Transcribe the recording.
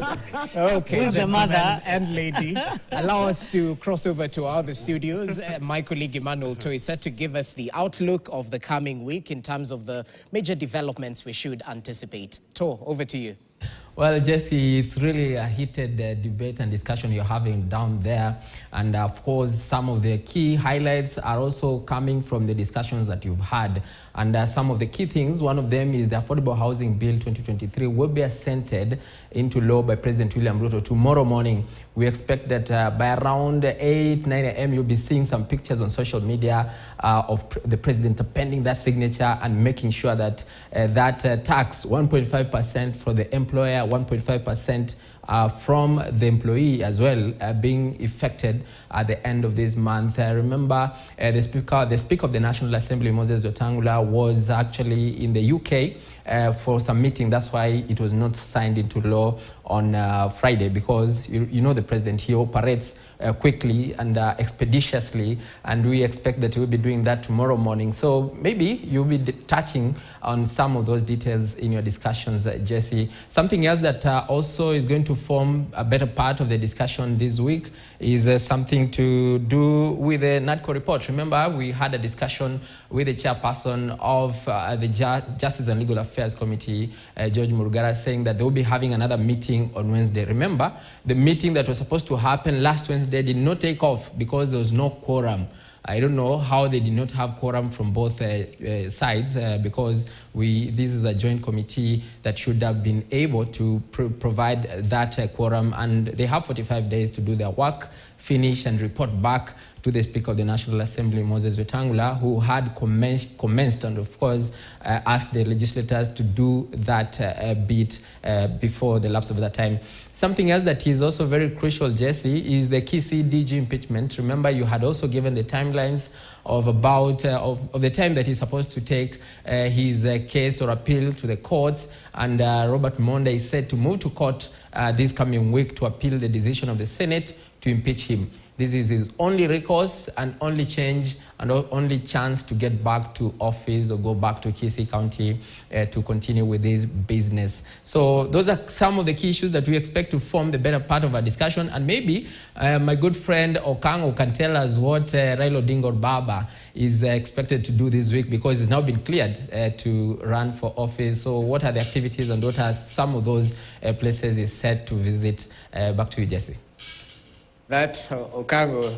Okay, gentlemen and lady, allow us to cross over to our other studios. My colleague Emmanuel Toy is set to give us the outlook of the coming week in terms of the major developments we should anticipate. To, over to you. Well, Jesse, it's really a heated debate and discussion you're having down there. And of course, some of the key highlights are also coming from the discussions that you've had. And some of the key things, one of them is the Affordable Housing Bill 2023 will be assented into law by President William Ruto tomorrow morning. We expect that by around 8, 9 a.m., you'll be seeing some pictures on social media of the president appending that signature and making sure that that tax, 1.5% for the employer, 1.5% from the employee as well, being effected at the end of this month. Remember, the Speaker of the National Assembly, Moses Wetangula, was actually in the UK for some meeting. That's why it was not signed into law on Friday, because you know the president, he operates quickly and expeditiously, and we expect that he will be doing that tomorrow morning. So maybe you'll be touching on some of those details in your discussions, Jesse. Something else that also is going to form a better part of the discussion this week is something to do with the NADCO report. Remember, we had a discussion with the chairperson of the Justice and Legal Affairs Committee, George Murugara, saying that they will be having another meeting on Wednesday. Remember, the meeting that was supposed to happen last Wednesday did not take off because there was no quorum. I don't know how they did not have quorum from both sides because this is a joint committee that should have been able to provide that quorum, and they have 45 days to do their work, finish and report back to the Speaker of the National Assembly, Moses Wetangula, who had commenced and of course asked the legislators to do that bit before the lapse of that time. Something else that is also very crucial, Jesse, is the Kisii DG impeachment. Remember, you had also given the timelines of about of the time that he's supposed to take his case or appeal to the courts, and Robert Mando is said to move to court this coming week to appeal the decision of the Senate to impeach him. This is his only recourse and only change and only chance to get back to office or go back to Kisii County to continue with this business. So those are some of the key issues that we expect to form the better part of our discussion. And maybe my good friend Okango can tell us what Raila Odinga Baba is expected to do this week, because it's now been cleared to run for office. So what are the activities and what are some of those places is set to visit? Back to you, Jesse. That's Okango.